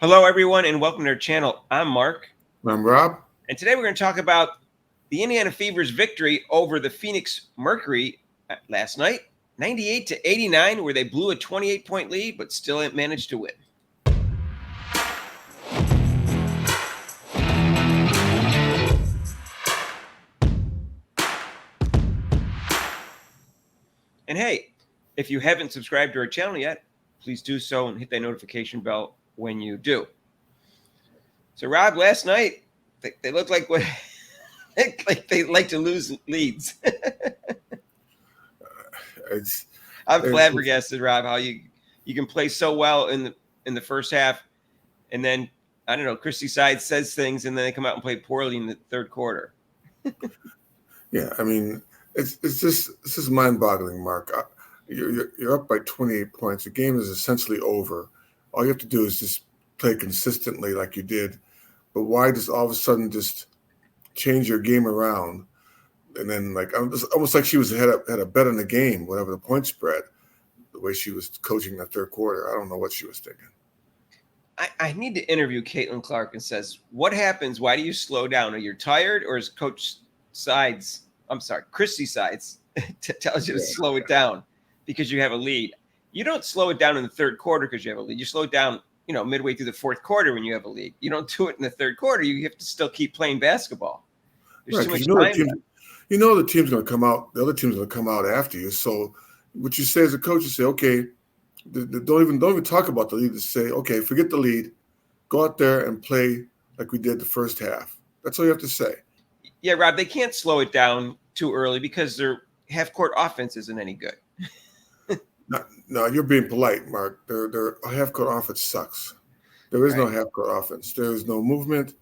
Hello, everyone, and welcome to our channel. I'm Mark, I'm Rob. and today we're going to talk about the Indiana Fever's victory over the Phoenix Mercury last night, 98-89, where they blew a 28-point lead, but still managed to win. And hey, if you haven't subscribed to our channel yet, please do so and hit that notification bell when you do. So, Rob, last night, they looked like what like they like to lose leads. I'm flabbergasted, Rob, how you can play so well in the first half, and then I don't know, Christy Side says things, and then they come out and play poorly in the third quarter. Yeah, I mean, it's just mind-boggling, Mark. You're up by 28 points. The game is essentially over. All you have to do is just play consistently like you did. But why just all of a sudden just change your game around? And then almost like she had a bet on the game, whatever the point spread, the way she was coaching the third quarter. I don't know what she was thinking. I need to interview Caitlin Clark and says, what happens? Why do you slow down? Are you tired, or is Christy Sides tells you to slow it down because you have a lead? You don't slow it down in the third quarter because you have a lead. You slow it down, midway through the fourth quarter when you have a lead. You don't do it in the third quarter. You have to still keep playing basketball. There's too much time. The team's going to come out. The other team's going to come out after you. So what you say as a coach, you say, okay, don't even talk about the lead. Just say, okay, forget the lead. Go out there and play like we did the first half. That's all you have to say. Yeah, Rob, they can't slow it down too early because their half-court offense isn't any good. No, you're being polite, Mark. Their half-court offense sucks. There is no half-court offense. There is no movement.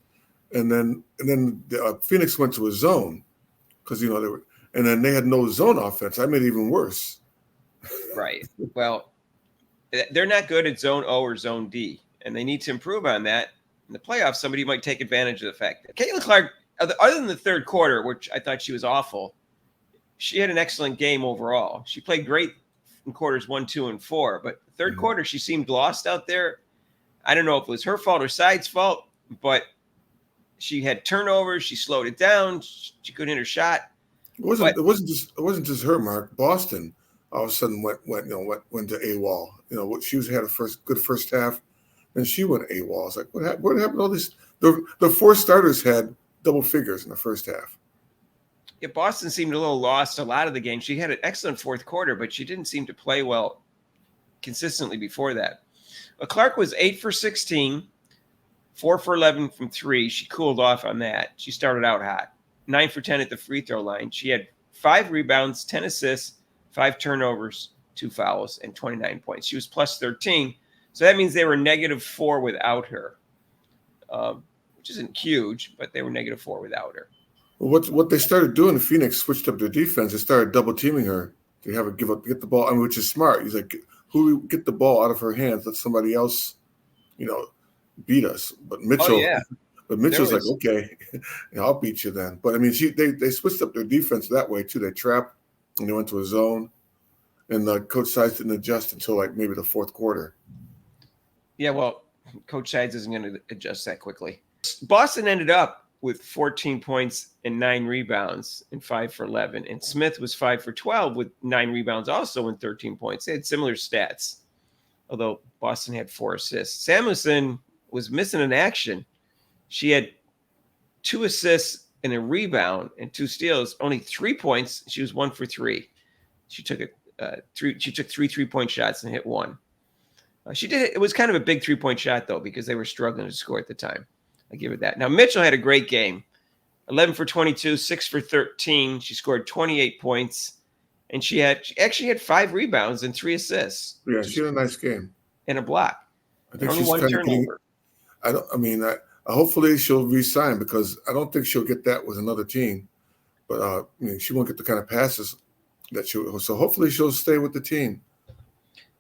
And then Phoenix went to a zone because and then they had no zone offense. I made it even worse. Right. Well, they're not good at zone O or zone D, and they need to improve on that. In the playoffs, somebody might take advantage of the fact that Caitlin Clark, other than the third quarter, which I thought she was awful, she had an excellent game overall. She played great in quarters 1, 2, and 4, but the third quarter she seemed lost out there. I don't know if it was her fault or Side's fault, but she had turnovers. She slowed it down. She couldn't hit her shot. It wasn't just her, Mark. Boston all of a sudden went to AWOL. She had a good first half, and she went AWOL. It's like what happened to all this? The four starters had double figures in the first half. Yeah, Boston seemed a little lost a lot of the game. She had an excellent fourth quarter, but she didn't seem to play well consistently before that. Clark was 8 for 16, 4 for 11 from 3. She cooled off on that. She started out hot. 9 for 10 at the free throw line. She had 5 rebounds, 10 assists, 5 turnovers, 2 fouls, and 29 points. She was plus 13. So that means they were -4 without her, which isn't huge, but they were -4 without her. Well, what they started doing, Phoenix switched up their defense. They started double teaming her to have her get the ball. which is smart. He's like, who get the ball out of her hands? Let somebody else, beat us. But Mitchell, Mitchell's like, okay, I'll beat you then. But I mean, they switched up their defense that way too. They trapped and they went to a zone, and the Coach Sides didn't adjust until like maybe the fourth quarter. Yeah, well, Coach Sides isn't going to adjust that quickly. Boston ended up with 14 points and 9 rebounds and 5 for 11. And Smith was 5 for 12 with 9 rebounds also and 13 points. They had similar stats, although Boston had 4 assists. Samuelson was missing in action. She had 2 assists and a rebound and 2 steals, only 3 points. She was 1 for 3. She took 3 3-point shots and hit 1. It was kind of a big 3-point shot, though, because they were struggling to score at the time. I give it that. Now, Mitchell had a great game. 11 for 22, 6 for 13. She scored 28 points, and she actually had 5 rebounds and 3 assists. Yeah, she had a nice game. And a block. I think she's kind of turnover. Hopefully she'll re-sign because I don't think she'll get that with another team. But she won't get the kind of passes that she will. So hopefully she'll stay with the team.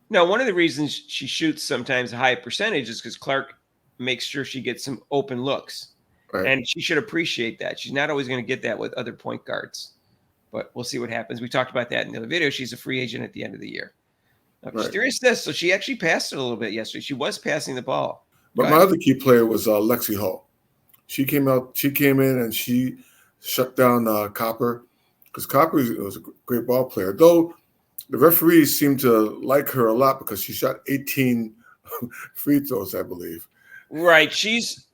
Now, one of the reasons she shoots sometimes a high percentage is because Clark makes sure she gets some open looks. Right. And she should appreciate that. She's not always going to get that with other point guards. But we'll see what happens. We talked about that in the other video. She's a free agent at the end of the year. Now, right. Mysterious this. So she actually passed it a little bit yesterday. She was passing the ball. But my other key player was Lexi Hull. She came in and she shut down Copper, because Copper was a great ball player. Though the referees seemed to like her a lot because she shot 18 free throws, I believe. Right. She's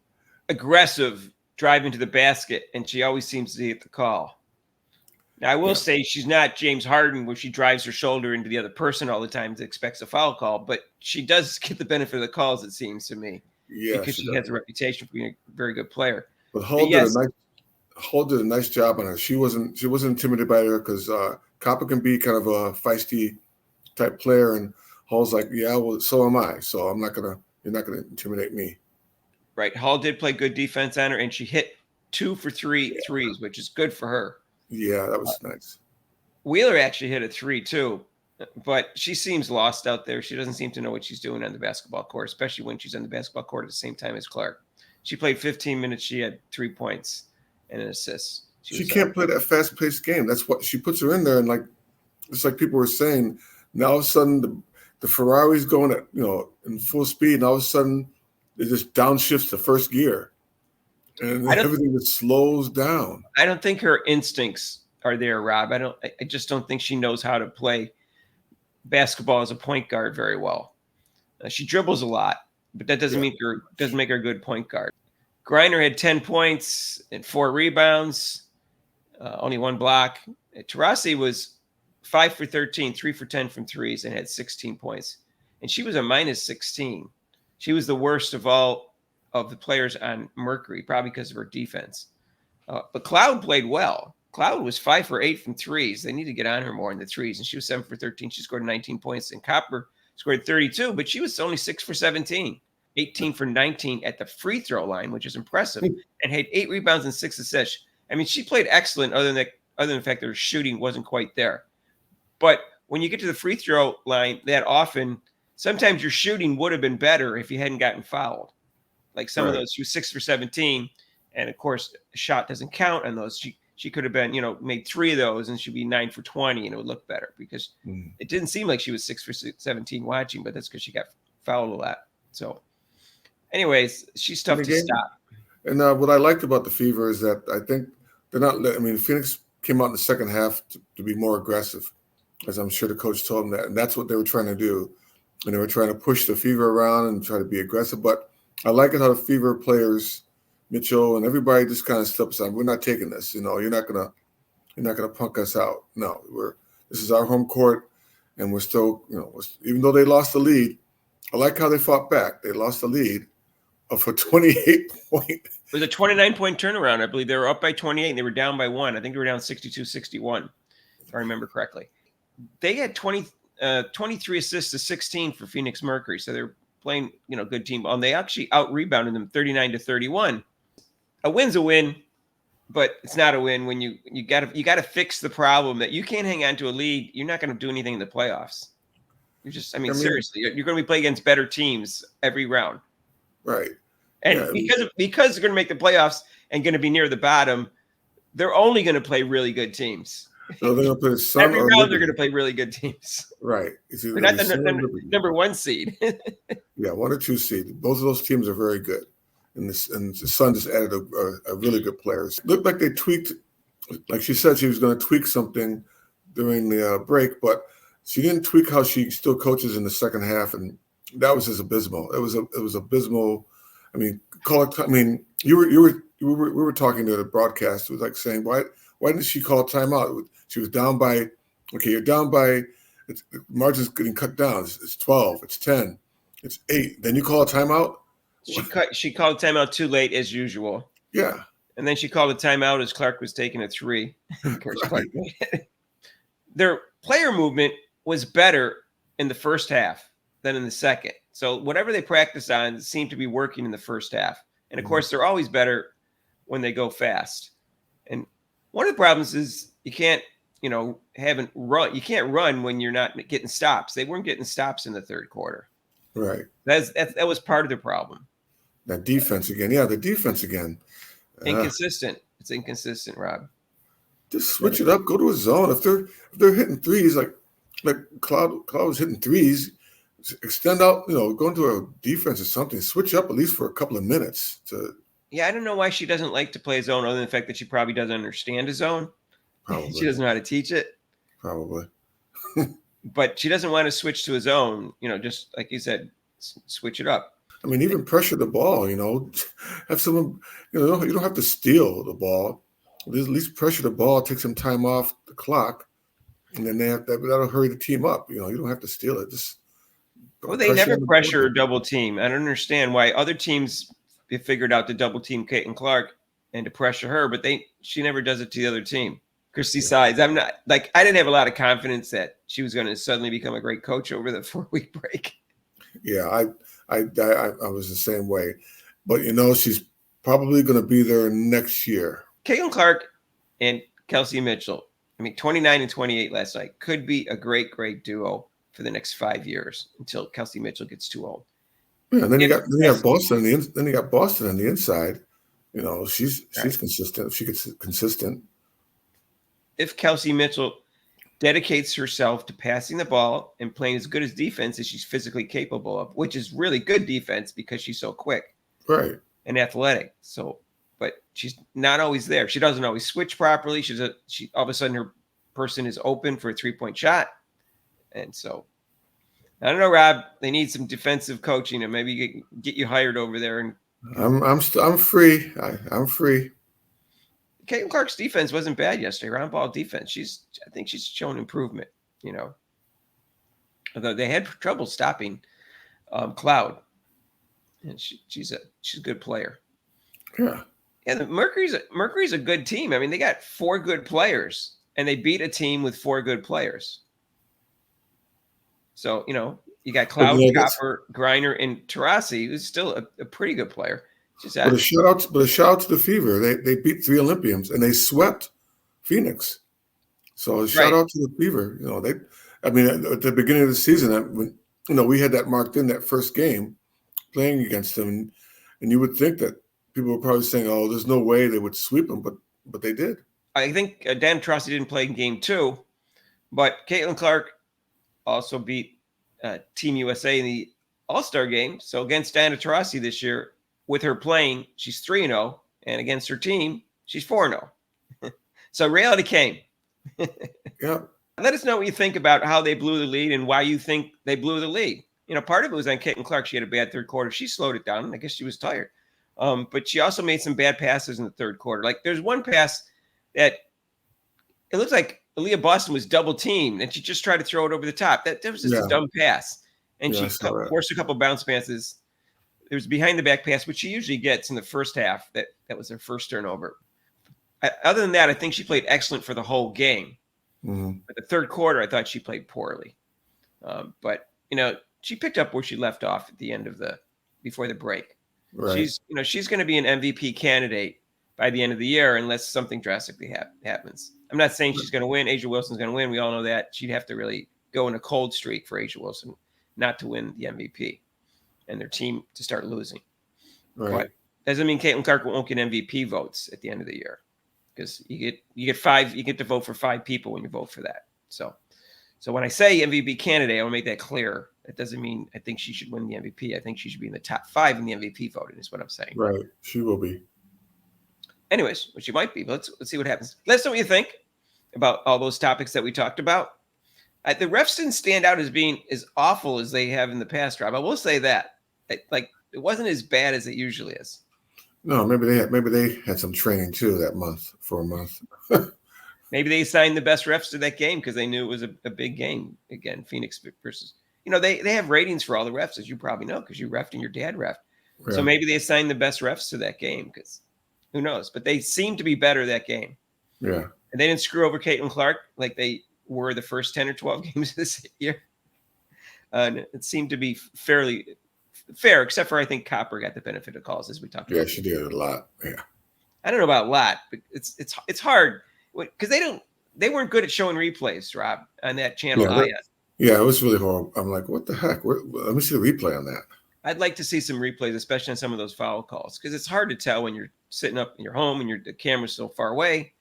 aggressive driving to the basket, and she always seems to get the call. Now, I will say she's not James Harden, where she drives her shoulder into the other person all the time and expects a foul call, but she does get the benefit of the calls, it seems to me, because she has a reputation for being a very good player. But Hull did a nice job on her. She wasn't intimidated by her because Copper can be kind of a feisty type player, and Hull's like, yeah, well, so am I. So you're not gonna intimidate me. Right. Hull did play good defense on her, and she hit 2 for 3 threes, which is good for her. Yeah, that was nice. Wheeler actually hit a 3 too, but she seems lost out there. She doesn't seem to know what she's doing on the basketball court, especially when she's on the basketball court at the same time as Clark. She played 15 minutes. She had 3 points and an assist. She can't play that fast-paced game. That's what she puts her in there, and it's like people were saying. Now all of a sudden the Ferrari's going at in full speed, and all of a sudden it just downshifts to first gear. And everything just slows down. I don't think her instincts are there, Rob. I just don't think she knows how to play basketball as a point guard very well. She dribbles a lot, but that doesn't make her a good point guard. Griner had 10 points and 4 rebounds, only 1 block. Taurasi was 5 for 13, 3 for 10 from threes, and had 16 points. And she was a minus 16. She was the worst of all of the players on Mercury, probably because of her defense. But Cloud played well. Cloud was 5 for 8 from threes. They need to get on her more in the threes. And she was 7 for 13. She scored 19 points. And Copper scored 32, but she was only 6 for 17, 18 for 19 at the free throw line, which is impressive, and had 8 rebounds and 6 assists. I mean, she played excellent other than the fact that her shooting wasn't quite there. But when you get to the free throw line that often, sometimes your shooting would have been better if you hadn't gotten fouled. Like some of those, she was 6 for 17, and of course, a shot doesn't count on those. She could have been, made 3 of those, and she'd be 9 for 20, and it would look better because it didn't seem like she was 6 for 17 watching, but that's because she got fouled a lot. So, anyways, she's tough to stop. And what I liked about the Fever is that I think they're not. I mean, Phoenix came out in the second half to be more aggressive, as I'm sure the coach told them that, and that's what they were trying to do. And they were trying to push the Fever around and try to be aggressive, but I like it how the Fever players, Mitchell and everybody, just kind of steps on. We're not taking this. You're not gonna punk us out. No, this is our home court, and we're still, even though they lost the lead, I like how they fought back. They lost the lead of a 28 point. It was a 29-point turnaround. I believe they were up by 28 and they were down by 1. I think they were down 62-61, if I remember correctly. They had 23 assists to 16 for Phoenix Mercury, so they're playing, good team ball. And they actually out-rebounded them 39-31. A win's a win, but it's not a win when you gotta fix the problem that you can't hang on to a lead. You're not going to do anything in the playoffs. Seriously, you're going to be playing against better teams every round. Right. And because they're going to make the playoffs and going to be near the bottom, they're only going to play really good teams. So they're going to play every round. They're going to play really good teams. Right. They're not the number 1 seed. Yeah, 1 or 2 seed. Both of those teams are very good. And the Sun just added a really good player. It looked like they tweaked, like she said she was going to tweak something during the break, but she didn't tweak how she still coaches in the second half, and that was just abysmal. It was abysmal. I mean, we were talking to the broadcast. It was like saying, why didn't she call a timeout? She was down by, you're down by, the margin's getting cut down. It's 12, it's 10, it's 8. Then you call a timeout? She called a timeout too late as usual. Yeah. And then she called a timeout as Clark was taking a 3. Of course, Clark Their player movement was better in the first half than in the second. So whatever they practiced on seemed to be working in the first half. And of course, they're always better when they go fast. And one of the problems is you can't, run. You can't run when you're not getting stops. They weren't getting stops in the third quarter. Right. That was part of the problem. That defense again. Yeah, the defense again. Inconsistent. It's inconsistent, Rob. Just switch it up. Go to a zone. If they're hitting threes, like Cloud was hitting threes, extend out, go into a defense or something. Switch up at least for a couple of minutes. Yeah, I don't know why she doesn't like to play zone, other than the fact that she probably doesn't understand a zone. Probably. She doesn't know how to teach it. Probably. But she doesn't want to switch to a zone, just like you said, switch it up. I mean, even pressure the ball, have someone, you don't have to steal the ball. At least pressure the ball, take some time off the clock, and then that'll hurry the team up. You don't have to steal it. Just they never pressure or double team. I don't understand why other teams have figured out to double team Caitlin Clark and to pressure her, but she never does it to the other team. Christy Sides, I'm not I didn't have a lot of confidence that she was going to suddenly become a great coach over the 4-week break. Yeah, I was the same way, but she's probably going to be there next year. Caitlin Clark and Kelsey Mitchell, 29 and 28 last night, could be a great duo for the next 5 years until Kelsey Mitchell gets too old. Yeah, and then you got Boston. Then you got Boston on the inside. She's consistent. If she gets consistent. If Kelsey Mitchell dedicates herself to passing the ball and playing as good as defense as she's physically capable of, which is really good defense because she's so quick, right, and athletic. So, but she's not always there. She doesn't always switch properly. She all of a sudden her person is open for a 3-point shot, and so I don't know, Rob. They need some defensive coaching, and maybe get you hired over there. And I'm free. I'm free. Caitlin Clark's defense wasn't bad yesterday. Round ball defense. I think she's shown improvement. Although they had trouble stopping Cloud, and she's a good player. Yeah. And Mercury's a good team. They got 4 good players, and they beat a team with 4 good players. So you got Cloud, Copper, Griner, and Taurasi, who's still a pretty good player. But a shout out to the Fever. They beat 3 Olympians and they swept Phoenix. So a shout out to the Fever. At the beginning of the season, we had that marked in that first game playing against them, and you would think that people were probably saying, "Oh, there's no way they would sweep them," but they did. I think Dan Taurasi didn't play in game 2, but Caitlin Clark also beat Team USA in the All-Star game. So against Diana Taurasi this year, with her playing, she's 3-0, and against her team, she's 4-0. So reality came. Yeah. Let us know what you think about how they blew the lead and why you think they blew the lead. Part of it was on Caitlin Clark. She had a bad third quarter. She slowed it down. I guess she was tired. But she also made some bad passes in the third quarter. There's one pass that it looks like Aaliyah Boston was double teamed, and she just tried to throw it over the top. That was just a dumb pass. And she forced a couple bounce passes. It was behind the back pass, which she usually gets in the first half. That was her first turnover. Other than that, I think she played excellent for the whole game. Mm-hmm. But the third quarter, I thought she played poorly. But she picked up where she left off at the end of before the break. Right. She's going to be an MVP candidate by the end of the year unless something drastically happens. I'm not saying she's going to win. Asia Wilson's going to win. We all know that. She'd have to really go in a cold streak for Asia Wilson not to win the MVP and their team to start losing. Right. But doesn't mean Caitlin Clark won't get MVP votes at the end of the year, because you get 5. You get to vote for 5 people when you vote for that. So when I say MVP candidate, I want to make that clear. That doesn't mean I think she should win the MVP. I think she should be in the top 5 in the MVP voting, is what I'm saying. Right. She will be. Anyways, which she might be. But let's see what happens. Let us know what you think about all those topics that we talked about. The refs didn't stand out as being as awful as they have in the past, Rob. I will say that. It wasn't as bad as it usually is. No, maybe they had some training too that month for a month. Maybe they assigned the best refs to that game because they knew it was a big game. Again, Phoenix versus, they have ratings for all the refs, as you probably know, because you refed and your dad refed. Yeah. So maybe they assigned the best refs to that game, because who knows? But they seemed to be better that game. Yeah. And they didn't screw over Caitlin Clark like they were the first 10 or 12 games this year. It seemed to be fairly fair, except for I think Copper got the benefit of calls, as we talked about. Yeah, she did a lot. Yeah. I don't know about a lot, but it's hard because they weren't good at showing replays, Rob, on that channel. Yeah, it was really horrible. I'm like, what the heck? Let me see the replay on that. I'd like to see some replays, especially on some of those foul calls, because it's hard to tell when you're sitting up in your home and the camera's so far away,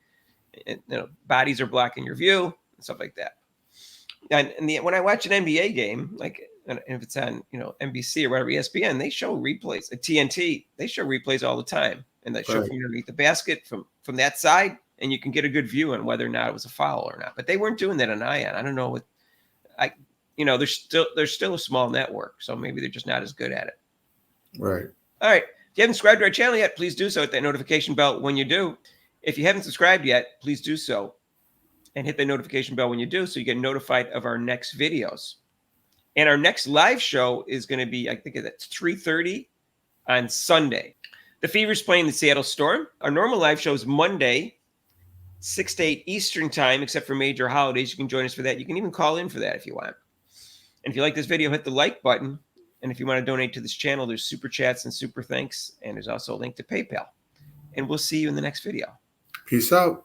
and bodies are blocking your view and stuff like that. And when I watch an NBA game, and if it's on, NBC or whatever, ESPN, they show replays. At TNT, they show replays all the time, and they show Right. from underneath the basket from that side, and you can get a good view on whether or not it was a foul or not. But they weren't doing that on Ion. I don't know what they're still a small network, so maybe they're just not as good at it. Right. All right. If you haven't subscribed to our channel yet, please do so. Hit that notification bell when you do. If you haven't subscribed yet, please do so. And hit the notification bell when you do so you get notified of our next videos. And our next live show is going to be, I think it's 3:30 on Sunday. The Fever's playing the Seattle Storm. Our normal live show is Monday, 6 to 8 Eastern time, except for major holidays. You can join us for that. You can even call in for that if you want. And if you like this video, hit the like button. And if you want to donate to this channel, there's super chats and super thanks. And there's also a link to PayPal. And we'll see you in the next video. Peace out.